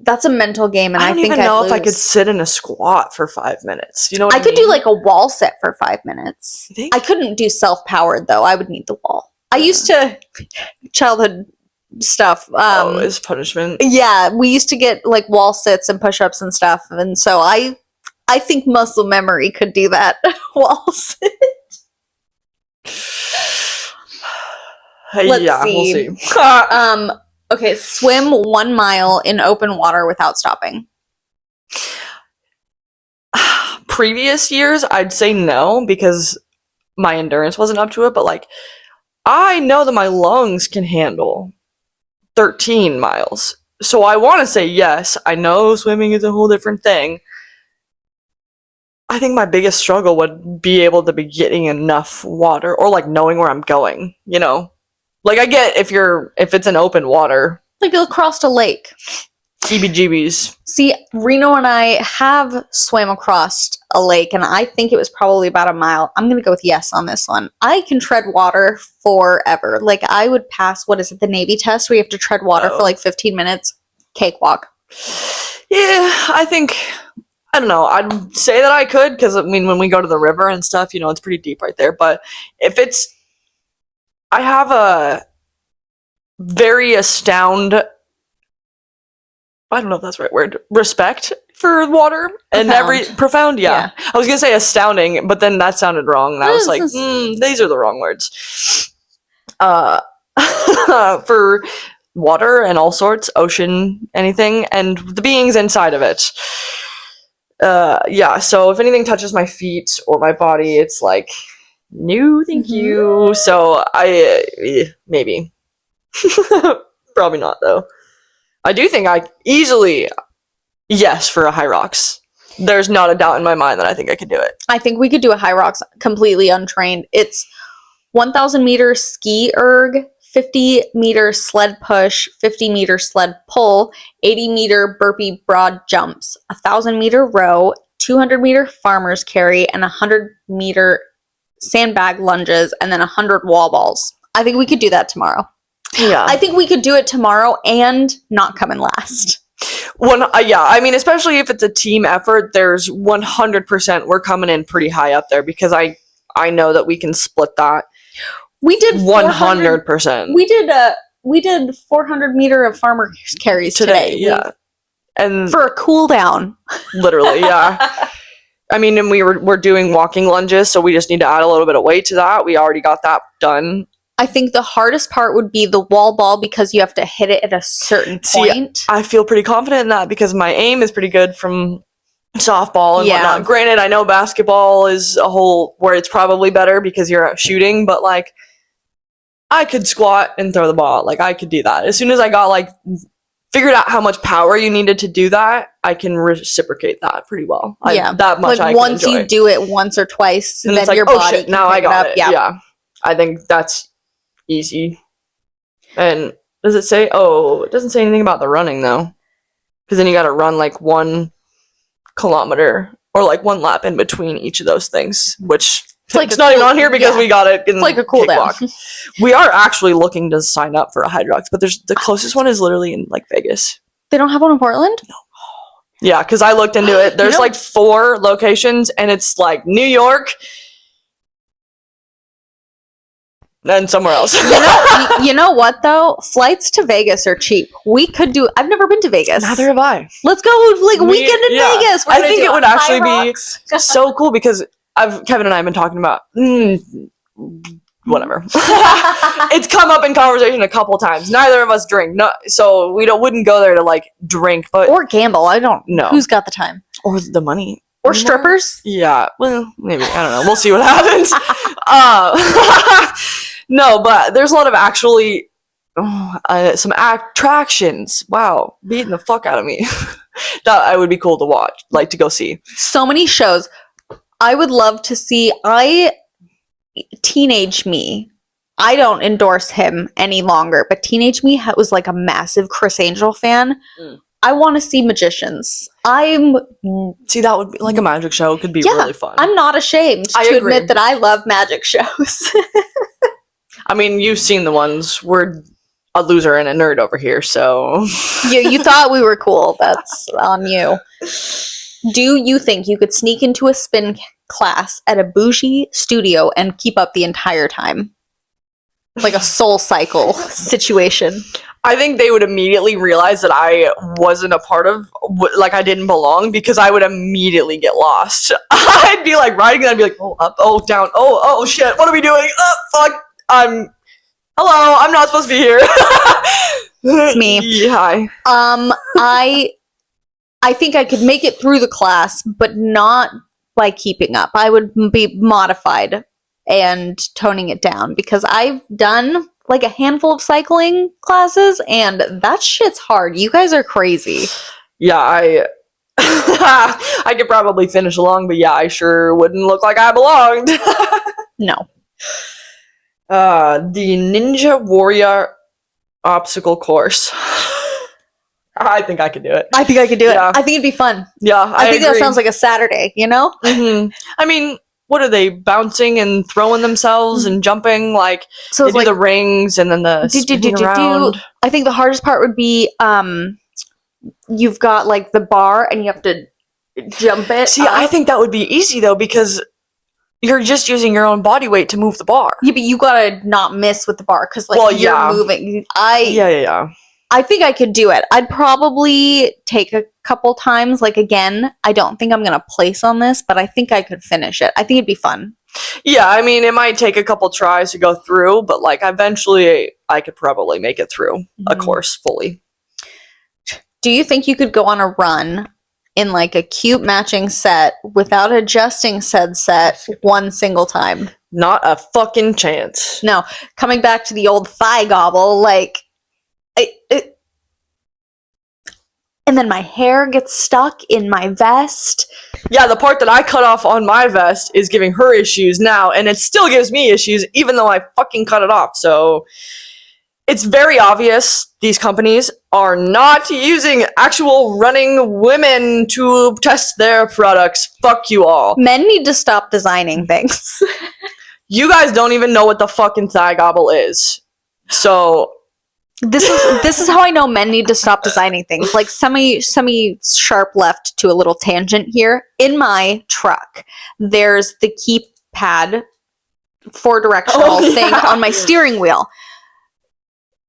that's a mental game, and I don't think even I'd know lose. if I could sit in a squat for 5 minutes. You know what I could do like a wall sit for 5 minutes. You think? I couldn't do self-powered though. I would need the wall. I used to childhood stuff. As punishment. Yeah, we used to get like wall sits and push-ups and stuff, and so I think muscle memory could do that wall sit. Let's see. We'll see. Okay, swim 1 mile in open water without stopping. Previous years, I'd say no because my endurance wasn't up to it, but like, I know that my lungs can handle 13 miles. So I want to say yes. I know swimming is a whole different thing. I think my biggest struggle would be able to be getting enough water or like knowing where I'm going, you know? Like, I get if it's an open water. Like across a lake. EBGBs. See, Reno and I have swam across a lake, and I think it was probably about a mile. I'm going to go with yes on this one. I can tread water forever. Like, I would pass, the Navy test where you have to tread water for like 15 minutes. Cakewalk. Yeah, I think, I don't know, I'd say that I could, because, I mean, when we go to the river and stuff, you know, it's pretty deep right there, but if it's, I have a very I don't know if that's the right word, respect for water and profound, yeah. I was gonna say astounding, but then that sounded wrong, and I was like, these are the wrong words. For water and all sorts, ocean, anything, and the beings inside of it. So if anything touches my feet or my body, it's like, no, thank you. So maybe. Probably not, though. I do think I easily, yes, for a high rocks. There's not a doubt in my mind that I think I could do it. I think we could do a high rocks completely untrained. It's 1,000 meter ski erg, 50 meter sled push, 50 meter sled pull, 80 meter burpee broad jumps, 1,000 meter row, 200 meter farmer's carry, and 100 meter sandbag lunges, and then 100 wall balls. I think we could do that tomorrow. Yeah. I think we could do it tomorrow and not come in last. I mean, especially if it's a team effort, there's 100% we're coming in pretty high up there, because I know that we can split that. We did 100%. We did 400 meter of farmer carries today. Yeah. And for a cool down. Literally, yeah. I mean, and we're doing walking lunges, so we just need to add a little bit of weight to that. We already got that done. I think the hardest part would be the wall ball, because you have to hit it at a certain point. See, I feel pretty confident in that because my aim is pretty good from softball and whatnot. Granted, I know basketball is a whole where it's probably better because you're out shooting, but like, I could squat and throw the ball. Like, I could do that. As soon as I got like figured out how much power you needed to do that, I can reciprocate that pretty well. That much like I once can enjoy. you do it once or twice, And then it's like, your oh body shit, can now I pick got up. it. Yeah. I think that's easy. And does it say? Oh, it doesn't say anything about the running though, because then you got to run like 1 kilometer or like 1 lap in between each of those things, which it's not even on here because we got it in it's like a cool down. We are actually looking to sign up for a Hydrox, but there's the closest one is literally in like Vegas. They don't have one in Portland? No. Yeah, because I looked into it. There's like 4 locations, and it's like New York and somewhere else. You know what though? Flights to Vegas are cheap. We could do. I've never been to Vegas. Neither have I. Let's go like weekend in Vegas. I think it would actually be so cool because Kevin and I have been talking about whatever. It's come up in conversation a couple times. Neither of us drink, so we wouldn't go there to like drink, but or gamble. I don't know. Who's got the time or the money or strippers? Yeah, well, maybe I don't know. We'll see what happens. No, but there's a lot of actually some attractions. Wow, beating the fuck out of me. That I would be cool to watch, like to go see. So many shows. I would love to see. Teenage me. I don't endorse him any longer, but teenage me was like a massive Chris Angel fan. I want to see magicians. See, that would be like a magic show. Could be really fun. I'm not ashamed to admit that I love magic shows. I mean, you've seen the ones. We're a loser and a nerd over here, so you thought we were cool. That's on you. Do you think you could sneak into a spin class at a bougie studio and keep up the entire time? Like a Soul Cycle situation. I think they would immediately realize that I wasn't a part of, like I didn't belong, because I would immediately get lost. I'd be like riding and I'd be like, oh, up, oh, down, oh, shit, what are we doing? Oh, fuck, hello, I'm not supposed to be here. It's me. Hi. I think I could make it through the class, but not by keeping up. I would be modified and toning it down because I've done like a handful of cycling classes and that shit's hard. You guys are crazy. Yeah, I could probably finish along, but yeah, I sure wouldn't look like I belonged. No. The Ninja Warrior obstacle course. I think I could do it. I think I could do it. I think it'd be fun. Yeah, I think that sounds like a Saturday, you know? Mm-hmm. I mean, what are they, bouncing and throwing themselves and jumping? Like, so they do like the rings and then the spinning around. I think the hardest part would be you've got like the bar and you have to jump it. See, I think that would be easy though because you're just using your own body weight to move the bar. Yeah, but you gotta not miss with the bar because like you're moving. Yeah. I think I could do it. I'd probably take a couple times. Like, again, I don't think I'm going to place on this, but I think I could finish it. I think it'd be fun. Yeah, I mean, it might take a couple tries to go through, but, like, eventually I could probably make it through a course fully. Do you think you could go on a run in, like, a cute matching set without adjusting said set one single time? Not a fucking chance. No. Coming back to the old thigh gobble, like... and then my hair gets stuck in my vest. Yeah, the part that I cut off on my vest is giving her issues now, and it still gives me issues even though I fucking cut it off. So it's very obvious these companies are not using actual running women to test their products. Fuck you all. Men need to stop designing things. You guys don't even know what the fucking thigh gobble is. So... This is how I know men need to stop designing things. Like semi sharp left to a little tangent here. In my truck, there's the keypad 4-directional thing on my steering wheel.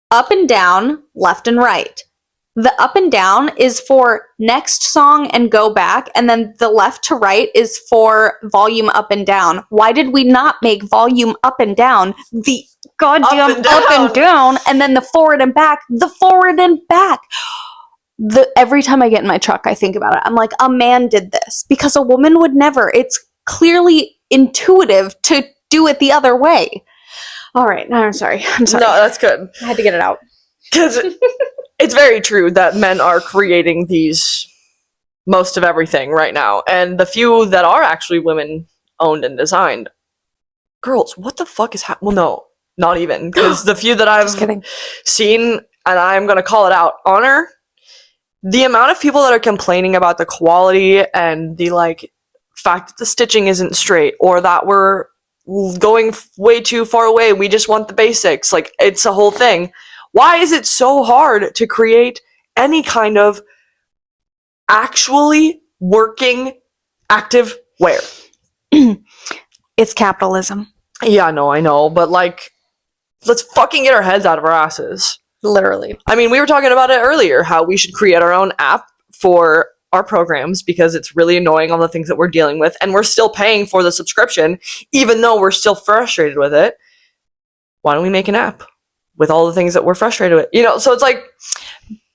Up and down, left and right. The up and down is for next song and go back, and then the left to right is for volume up and down. Why did we not make volume up and down the goddamn up and down, and then the forward and back, the forward and back? Every time I get in my truck, I think about it. I'm like, a man did this because a woman would never. It's clearly intuitive to do it the other way. All right, no, I'm sorry. No, that's good. I had to get it out. Because it's very true that men are creating most of everything right now. And the few that are actually women owned and designed, girls, what the fuck is happening? Well, no, not even. Because the few that I've seen, and I'm going to call it out, Honor, the amount of people that are complaining about the quality and the, like, fact that the stitching isn't straight, or that we're going way too far away, we just want the basics. Like, it's a whole thing. Why is it so hard to create any kind of actually working active wear? It's capitalism. Yeah, no, I know, but, like, let's fucking get our heads out of our asses. Literally. I mean, we were talking about it earlier, how we should create our own app for our programs because it's really annoying all the things that we're dealing with, and we're still paying for the subscription, even though we're still frustrated with it. Why don't we make an app with all the things that we're frustrated with? You know, so it's like,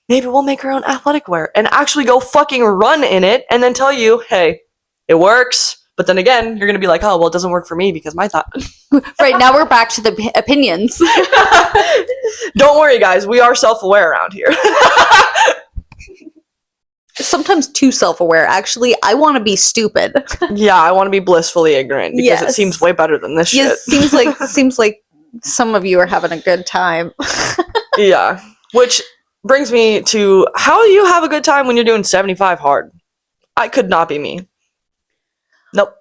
maybe we'll make our own athletic wear and actually go fucking run in it and then tell you, hey, it works. But then again, you're going to be like, oh, well, it doesn't work for me because my thought. Right, now we're back to the opinions. Don't worry, guys. We are self-aware around here. Sometimes too self-aware. Actually, I want to be stupid. Yeah, I want to be blissfully ignorant because it seems way better than this shit. Seems like some of you are having a good time. Yeah, which brings me to, how do you have a good time when you're doing 75 hard? I could not be me. Nope.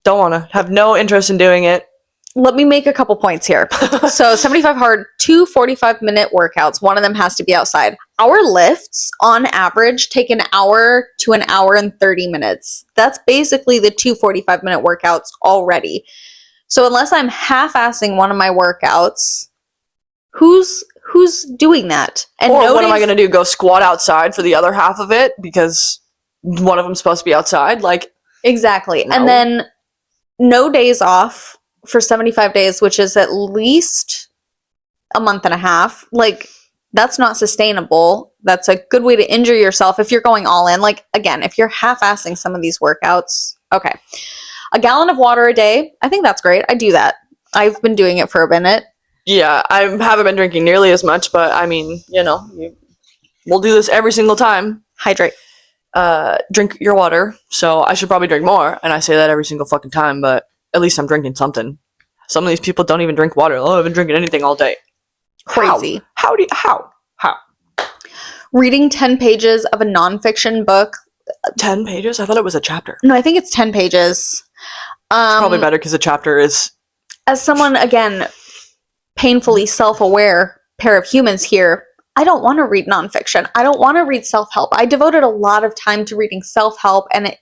Don't want to. Have no interest in doing it. Let me make a couple points here. So 75 hard, 2 45-minute workouts. One of them has to be outside. Our lifts, on average, take an hour to an hour and 30 minutes. That's basically the 2 45-minute workouts already. So unless I'm half-assing one of my workouts, who's doing that? And or what am I going to do? Go squat outside for the other half of it because one of them's supposed to be outside? Like, exactly. No. And then no days off for 75 days, which is at least a month and a half. Like, that's not sustainable. That's a good way to injure yourself if you're going all in. Like, again, if you're half-assing some of these workouts, okay. A gallon of water a day, I think that's great. I do that. I've been doing it for a minute. Yeah, I haven't been drinking nearly as much, but I mean, you know, we'll do this every single time. Hydrate. Drink your water. So I should probably drink more, and I say that every single fucking time, but at least I'm drinking something. Some of these people don't even drink water. Oh, I've been drinking anything all day. Crazy. How? Reading 10 pages of a nonfiction book. 10 pages? I thought it was a chapter. No, I think it's 10 pages. It's probably better because a chapter is... As someone, again, painfully self-aware pair of humans here, I don't want to read nonfiction. I don't want to read self-help. I devoted a lot of time to reading self-help, and it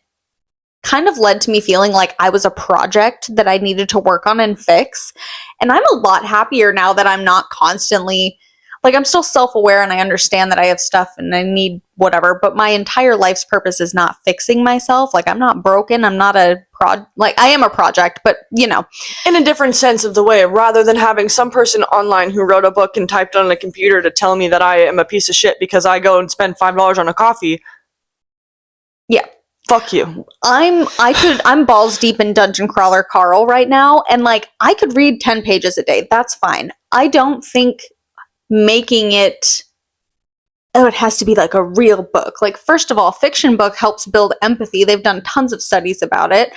kind of led to me feeling like I was a project that I needed to work on and fix. And I'm a lot happier now that I'm not constantly, like, I'm still self-aware and I understand that I have stuff and I need whatever, but my entire life's purpose is not fixing myself. Like, I'm not broken. I'm not I am a project, but, you know. In a different sense of the way, rather than having some person online who wrote a book and typed on a computer to tell me that I am a piece of shit because I go and spend $5 on a coffee. Yeah. Fuck you. I'm balls deep in Dungeon Crawler Carl right now, and, like, I could read 10 pages a day. That's fine. I don't think making it, it has to be like a real book. Like, first of all, fiction book helps build empathy. They've done tons of studies about it.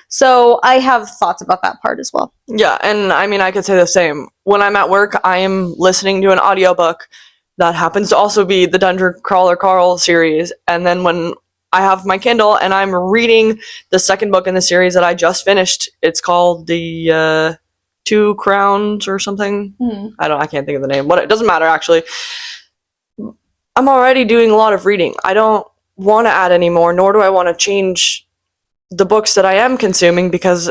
So I have thoughts about that part as well. Yeah, and I mean, I could say the same. When I'm at work, I am listening to an audiobook that happens to also be the Dungeon Crawler Carl series, and then when I have my Kindle and I'm reading the second book in the series that I just finished, it's called the Two Crowns or something. I can't think of the name. It doesn't matter, actually. I'm already doing a lot of reading. I don't want to add any more, nor do I want to change the books that I am consuming, because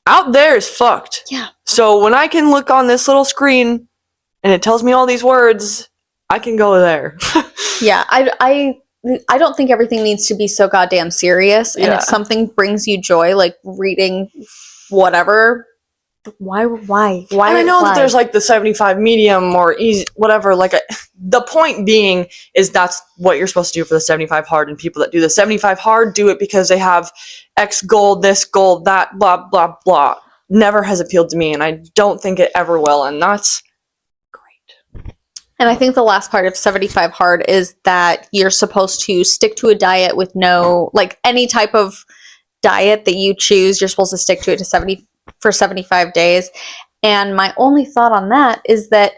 out there is fucked. Yeah. So when I can look on this little screen and it tells me all these words, I can go there. Yeah, I don't think everything needs to be so goddamn serious. And if something brings you joy, like reading whatever, why? And I know that there's like the 75 medium or easy, whatever. Like, the point being is that's what you're supposed to do for the 75 hard, and people that do the 75 hard do it because they have X goal, this goal, that, blah, blah, blah. Never has appealed to me, and I don't think it ever will, and that's great. And I think the last part of 75 hard is that you're supposed to stick to a diet with no, like any type of diet that you choose, you're supposed to stick to it for 75 days. And my only thought on that is that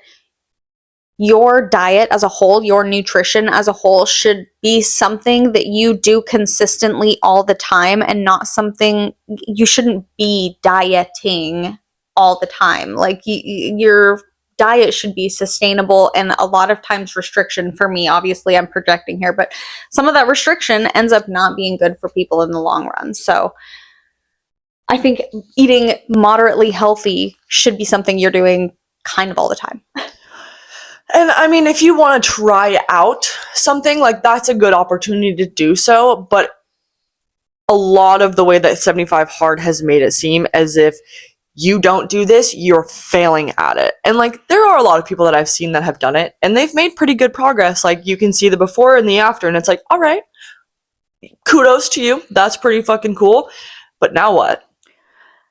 your diet as a whole, your nutrition as a whole, should be something that you do consistently all the time and not something you shouldn't be dieting all the time. Like your diet should be sustainable, and a lot of times restriction for me, obviously I'm projecting here, but some of that restriction ends up not being good for people in the long run. So I think eating moderately healthy should be something you're doing kind of all the time. And I mean, if you want to try out something, like that's a good opportunity to do so, but a lot of the way that 75 hard has made it seem as if you don't do this, you're failing at it. And like, there are a lot of people that I've seen that have done it, and they've made pretty good progress. Like, you can see the before and the after, and it's like, all right, kudos to you. That's pretty fucking cool. But now what?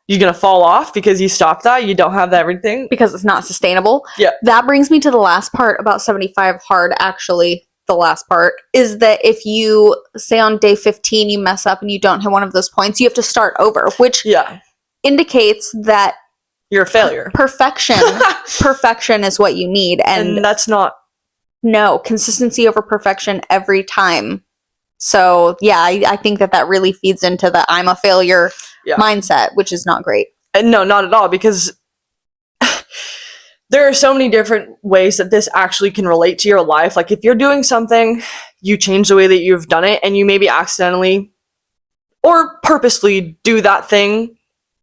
You're gonna fall off because you stopped that? You don't have that everything? Because it's not sustainable. Yeah. That brings me to the last part about 75 hard, actually. The last part is that if you, say on day 15, you mess up and you don't hit one of those points, you have to start over, which indicates that you're a failure. Perfection is what you need. And that's not. No, consistency over perfection every time. So yeah, I think that really feeds into the I'm a failure mindset, which is not great. And no, not at all, because there are so many different ways that this actually can relate to your life. Like, if you're doing something, you change the way that you've done it, and you maybe accidentally or purposely do that thing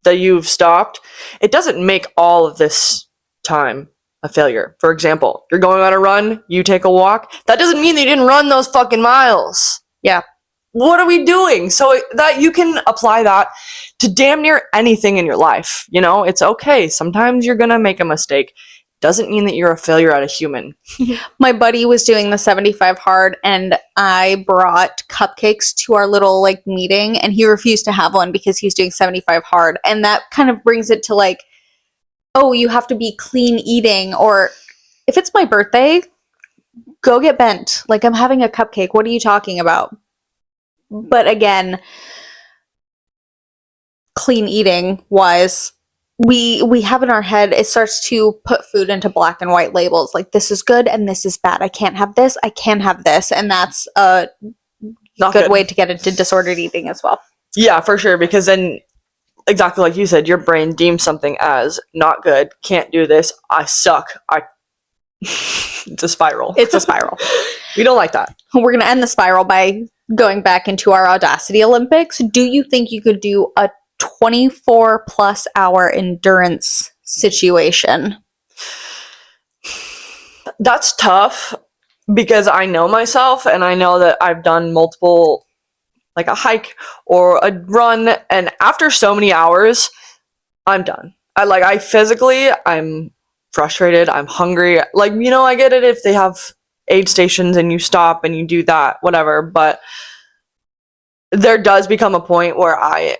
that you've stopped, it doesn't make all of this time a failure. For example, you're going on a run, you take a walk, that doesn't mean that you didn't run those fucking miles. Yeah. What are we doing? So that you can apply that to damn near anything in your life. You know, it's okay. Sometimes you're gonna make a mistake. Doesn't mean that you're a failure at a human. My buddy was doing the 75 hard, and I brought cupcakes to our little like meeting, and he refused to have one because he was doing 75 hard. And that kind of brings it to like, oh, you have to be clean eating, or if it's my birthday, go get bent. Like, I'm having a cupcake. What are you talking about? But again, clean eating wise, we have in our head, it starts to put food into black and white labels. Like, this is good and this is bad. I can't have this. I can have this. And that's a good way to get into disordered eating as well. Yeah, for sure. Because then, exactly like you said, your brain deems something as not good. Can't do this. I suck. It's a spiral. It's a spiral. We don't like that. We're going to end the spiral by going back into our Audacity Olympics. Do you think you could do a 24 plus hour endurance situation? That's tough, because I know myself, and I know that I've done multiple, like a hike or a run, and after so many hours, I'm done. I'm frustrated, I'm hungry. Like, you know, I get it if they have aid stations and you stop and you do that, whatever, but there does become a point where I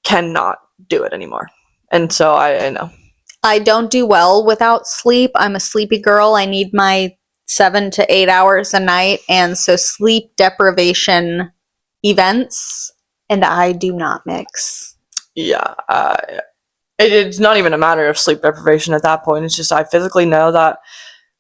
cannot do it anymore. And so I know. I don't do well without sleep. I'm a sleepy girl. I need my 7 to 8 hours a night, and so sleep deprivation events and I do not mix. Yeah, it's not even a matter of sleep deprivation at that point. It's just I physically know that,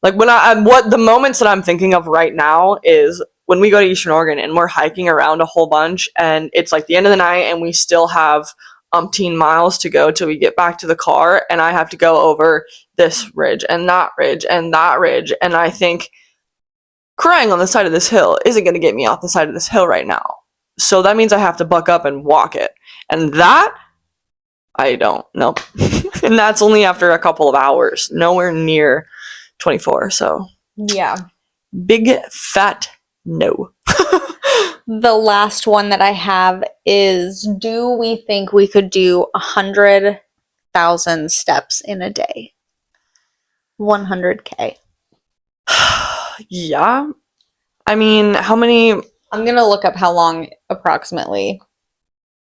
like, when what the moments that I'm thinking of right now is when we go to Eastern Oregon and we're hiking around a whole bunch, and it's like the end of the night and we still have umpteen miles to go till we get back to the car, and I have to go over this ridge and that ridge and that ridge, and I think crying on the side of this hill isn't going to get me off the side of this hill right now. So that means I have to buck up and walk it. And that, I don't. Nope. And that's only after a couple of hours. Nowhere near 24, so. Yeah. Big fat no. The last one that I have is, do we think we could do 100,000 steps in a day? 100K. Yeah. I mean, how many... I'm going to look up how long approximately.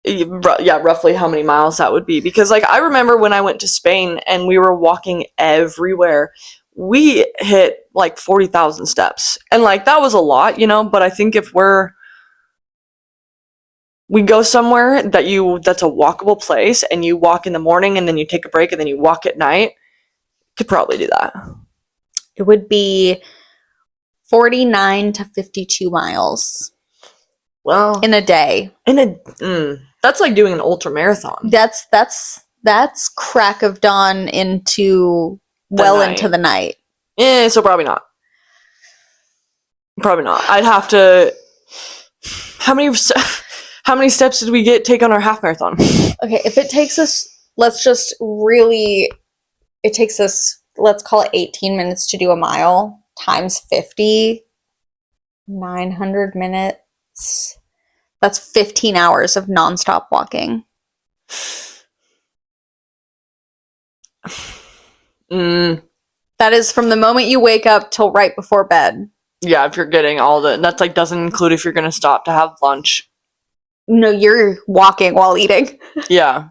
Yeah, roughly how many miles that would be. Because, like, I remember when I went to Spain and we were walking everywhere. we hit like 40,000 steps. And like that was a lot, you know, but I think if we go somewhere that's a walkable place and you walk in the morning and then you take a break and then you walk at night, could probably do that. It would be 49 to 52 miles. Well, in a day. That's like doing an ultra marathon. That's crack of dawn into into the night. So probably not. Probably not. I'd have to. How many steps did we take on our half marathon? Okay, if it takes us, let's call it 18 minutes to do a mile times 50, 900 minutes. That's 15 hours of nonstop walking. That is from the moment you wake up till right before bed. Yeah, if you're getting that's like doesn't include if you're gonna stop to have lunch. No, you're walking while eating. Yeah.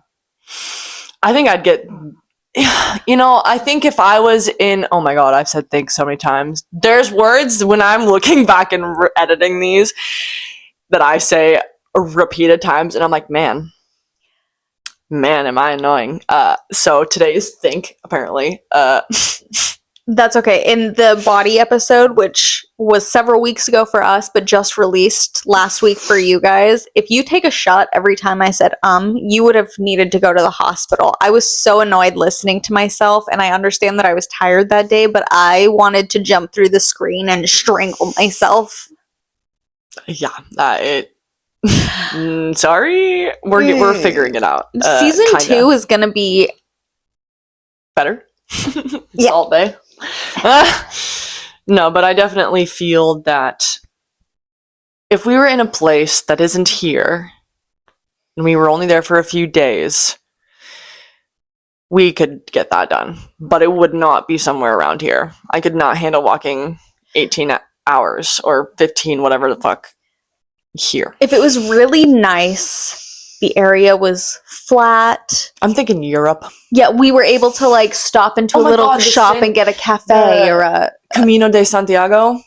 I think I'd get, I think if I was in, oh my God, I've said things so many times. There's words when I'm looking back and editing these that I say repeated times, and I'm like, man, am I annoying. So today's think, apparently. That's okay. In the body episode, which was several weeks ago for us, but just released last week for you guys, if you take a shot every time I said you would have needed to go to the hospital. I was so annoyed listening to myself, and I understand that I was tired that day, but I wanted to jump through the screen and strangle myself. Yeah, sorry, we're figuring it out. Season 2 is gonna be better. Salt Bay. No, but I definitely feel that if we were in a place that isn't here and we were only there for a few days, we could get that done. But it would not be somewhere around here. I could not handle walking 18 hours or 15, whatever the fuck, here. If it was really nice, the area was flat. I'm thinking Europe. Yeah, we were able to like stop into a little shop and get a cafe or a Camino de Santiago.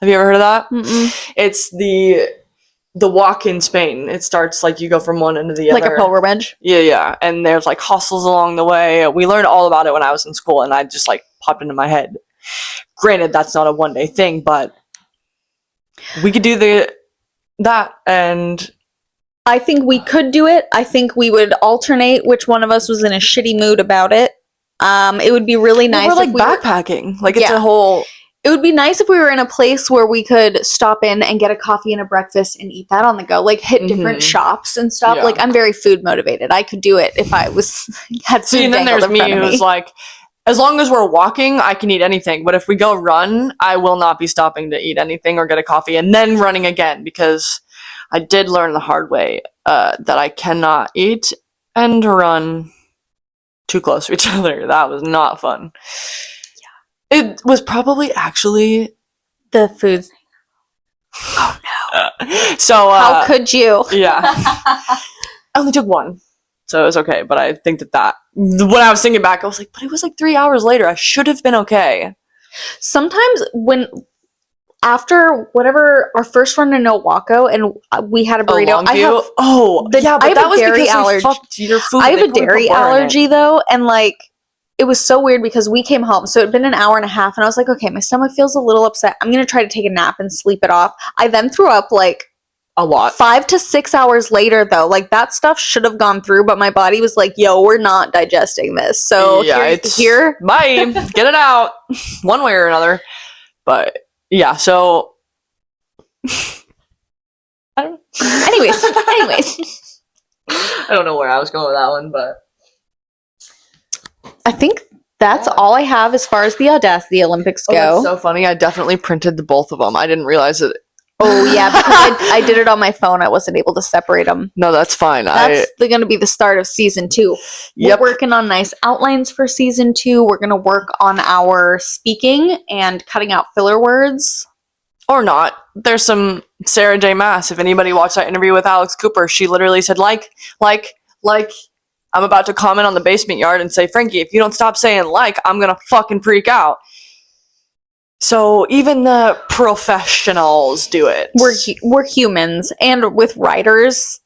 Have you ever heard of that? Mm-mm. It's the walk in Spain. It starts like you go from one end to the other. Like a pilgrimage? Yeah. And there's like hostels along the way. We learned all about it when I was in school, and I just like popped into my head. Granted, that's not a one-day thing, but we could do that, and I think we could do it. I think we would alternate which one of us was in a shitty mood about it. It would be really nice. We're like backpacking. It's a whole. It would be nice if we were in a place where we could stop in and get a coffee and a breakfast and eat that on the go. Like hit different shops and stuff. Yeah. Like I'm very food motivated. I could do it if I had food. See, and then there's me who's like, as long as we're walking, I can eat anything. But if we go run, I will not be stopping to eat anything or get a coffee and then running again, because I did learn the hard way that I cannot eat and run too close to each other. That was not fun. Yeah. It was probably actually the food. Oh no. So how could you? Yeah. I only took one, so it was okay. But I think that when I was thinking back, I was like, but it was like 3 hours later. I should have been okay. Sometimes after whatever our first run in Owako, and we had a burrito. I have that was dairy allergy. Fucked your food. I have a dairy allergy though, and like it was so weird because we came home, so it'd been an hour and a half, and I was like, okay, my stomach feels a little upset. I'm gonna try to take a nap and sleep it off. I then threw up like a lot. 5 to 6 hours later though. Like that stuff should have gone through, but my body was like, yo, we're not digesting this. So here. Bye. Get it out one way or another. But yeah, so I don't know. Anyways. I don't know where I was going with that one, but I think that's all I have as far as the Audacity Olympics go. That's so funny. I definitely printed the both of them. I didn't realize it. Oh yeah, because I did it on my phone. I wasn't able to separate them. No, that's fine. That's going to be the start of season 2. Yep. We're working on nice outlines for season 2. We're going to work on our speaking and cutting out filler words. Or not. There's some Sarah J. Maas. If anybody watched that interview with Alex Cooper, she literally said, like, I'm about to comment on the basement yard and say, Frankie, if you don't stop saying like, I'm going to fucking freak out. So even the professionals do it. We're humans, and with writers,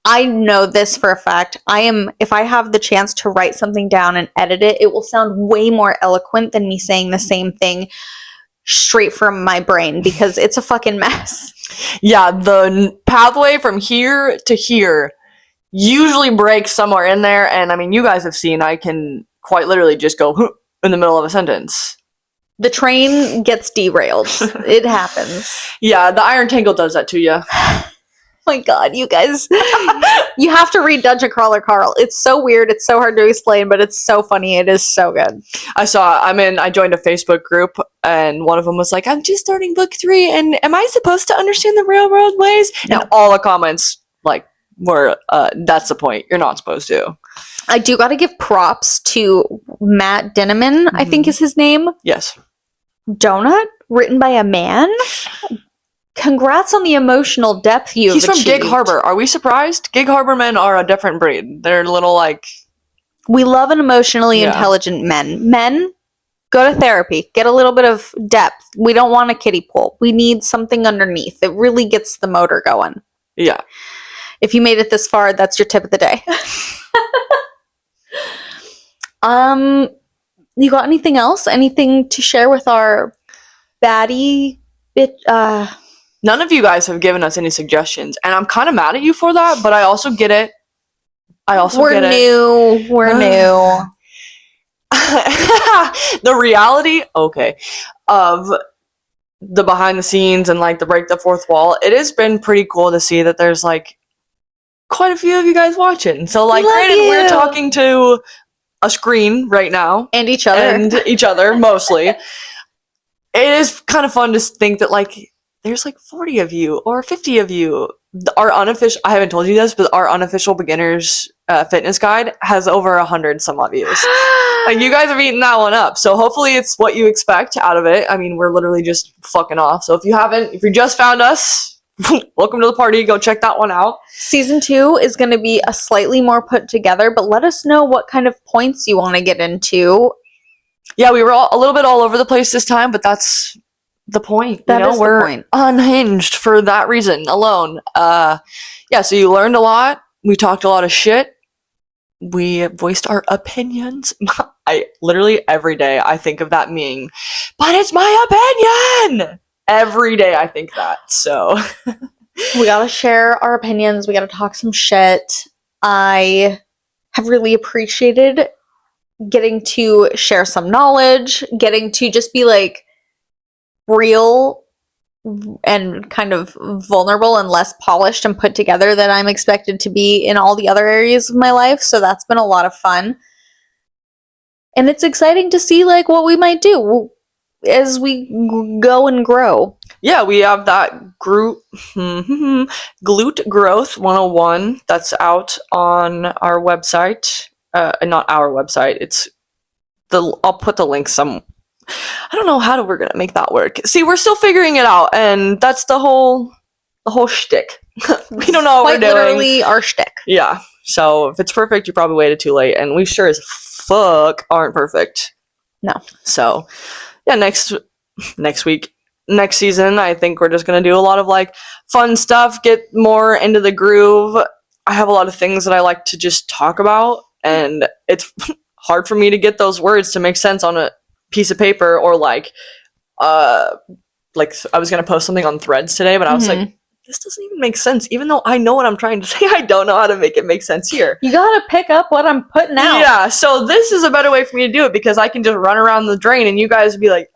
I know this for a fact. If I have the chance to write something down and edit it, it will sound way more eloquent than me saying the same thing straight from my brain, because it's a fucking mess. Yeah, the pathway from here to here usually breaks somewhere in there, and I mean, you guys have seen I can quite literally just go in the middle of a sentence. The train gets derailed. It happens. Yeah, the Iron Tangle does that to you. My God, you guys. You have to read Dungeon Crawler Carl. It's so weird. It's so hard to explain, but it's so funny. It is so good. I joined a Facebook group, and one of them was like, I'm just starting book 3, and am I supposed to understand the railroad ways? No. And all the comments, like, were, that's the point. You're not supposed to. I do got to give props to Matt Dinneman, I think is his name. Yes. Donut, written by a man? Congrats on the emotional depth you've He's from achieved. Gig Harbor. Are we surprised? Gig Harbor men are a different breed. They're a little like... We love an emotionally intelligent men. Men, go to therapy. Get a little bit of depth. We don't want a kiddie pool. We need something underneath. It really gets the motor going. Yeah. If you made it this far, that's your tip of the day. You got anything else? Anything to share with our baddie bit? None of you guys have given us any suggestions, and I'm kind of mad at you for that, but I also get it. We're new. The reality, of the behind the scenes and like the break the fourth wall, it has been pretty cool to see that there's like quite a few of you guys watching. So like, granted, we're talking to a screen right now. And each other. Mostly. It is kind of fun to think that like there's like 40 of you or 50 of you. Our unofficial, I haven't told you this, but our unofficial beginner's fitness guide has over 100 some odd views. Like, you guys have eaten that one up. So hopefully it's what you expect out of it. I mean, we're literally just fucking off. So if you just found us, welcome to the party. Go check that one out. Season 2 is going to be a slightly more put together, but let us know what kind of points you want to get into. Yeah, we were a little bit all over the place this time, but that's the point. We're the point. Unhinged for that reason alone. So you learned a lot. We talked a lot of shit. We voiced our opinions. I literally every day I think of that meme, but it's my opinion. Every day I think that. So we gotta share our opinions. We gotta talk some shit. I have really appreciated getting to share some knowledge, getting to just be like real and kind of vulnerable and less polished and put together than I'm expected to be in all the other areas of my life. So that's been a lot of fun. And it's exciting to see like what we might do as we go and grow. Yeah, we have that Glute Growth 101 that's out on our website. Not our website. I'll put the link some. I don't know how we're gonna make that work. See, we're still figuring it out, and that's the whole shtick. We don't know what we're doing. Quite literally our shtick. Yeah. So if it's perfect, you probably waited too late, and we sure as fuck aren't perfect. No. So yeah, next season, I think we're just gonna do a lot of like fun stuff, get more into the groove. I have a lot of things that I like to just talk about, and it's hard for me to get those words to make sense on a piece of paper, or like I was gonna post something on Threads today, but I was like, this doesn't even make sense. Even though I know what I'm trying to say, I don't know how to make it make sense here. You gotta pick up what I'm putting out. Yeah, so this is a better way for me to do it, because I can just run around the drain and you guys would be like,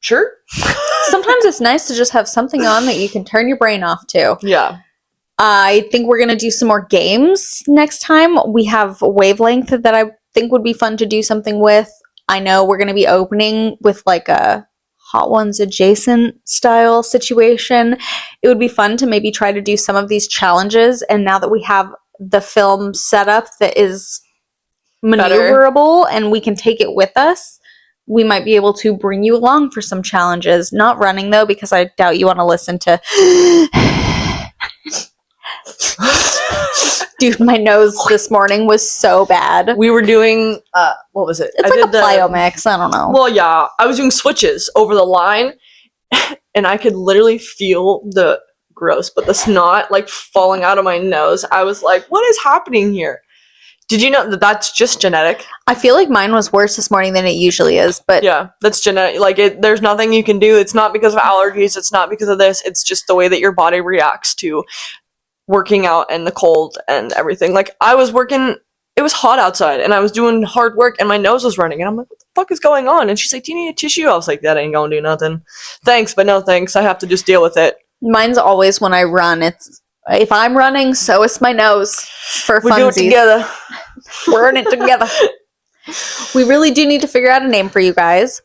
sure? Sometimes it's nice to just have something on that you can turn your brain off to. Yeah. I think we're gonna do some more games next time. We have Wavelength that I think would be fun to do something with. I know we're going to be opening with like a Hot Ones adjacent style situation. It would be fun to maybe try to do some of these challenges. And now that we have the film set up that is maneuverable and we can take it with us, we might be able to bring you along for some challenges. Not running though, because I doubt you want to listen to Dude, my nose this morning was so bad. We were doing, what was it? It's like a plyo mix. I don't know. Well, yeah. I was doing switches over the line, and I could literally feel the gross, but the snot, like, falling out of my nose. I was like, what is happening here? Did you know that that's just genetic? I feel like mine was worse this morning than it usually is, but... Yeah, that's genetic. Like, there's nothing you can do. It's not because of allergies. It's not because of this. It's just the way that your body reacts to working out and the cold and everything. Like, I was working, it was hot outside, and I was doing hard work, and my nose was running, and I'm like, what the fuck is going on? And she's like, do you need a tissue? I was like, that ain't gonna do nothing. Thanks, but no thanks. I have to just deal with it. Mine's always when I run. It's if I'm running, so is my nose. For We do it funsies. together. We're in it together. We really do need to figure out a name for you guys.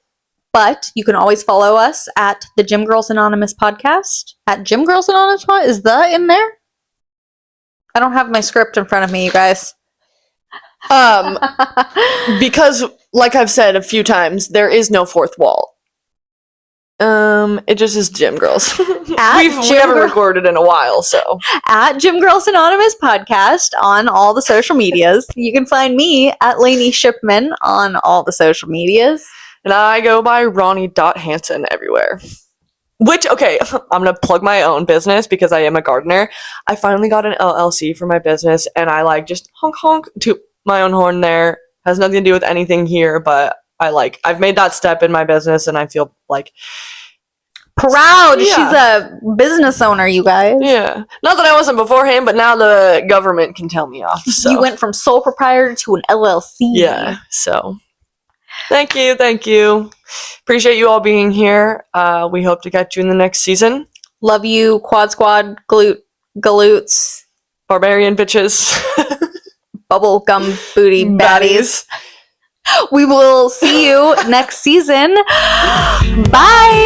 But you can always follow us at the Gym Girls Anonymous podcast. At Gym Girls Anonymous podcast? Is that in there? I don't have my script in front of me, you guys. Because, like I've said a few times, there is no fourth wall. It just is Gym Girls. We haven't recorded in a while, so. At Gym Girls Anonymous podcast on all the social medias. You can find me at Lainey Shipman on all the social medias. And I go by Ronnie.Hansen everywhere. Which, okay, I'm going to plug my own business because I am a gardener. I finally got an LLC for my business, and I, like, just honk to my own horn there. Has nothing to do with anything here, but I've made that step in my business, and I feel, like... proud. Yeah. She's a business owner, you guys. Yeah. Not that I wasn't beforehand, but now the government can tell me off, so. You went from sole proprietor to an LLC. Yeah, so... Thank you. Appreciate you all being here. We hope to catch you in the next season. Love you, Quad Squad, galoots, Barbarian bitches. bubble gum booty baddies. We will see you next season. Bye!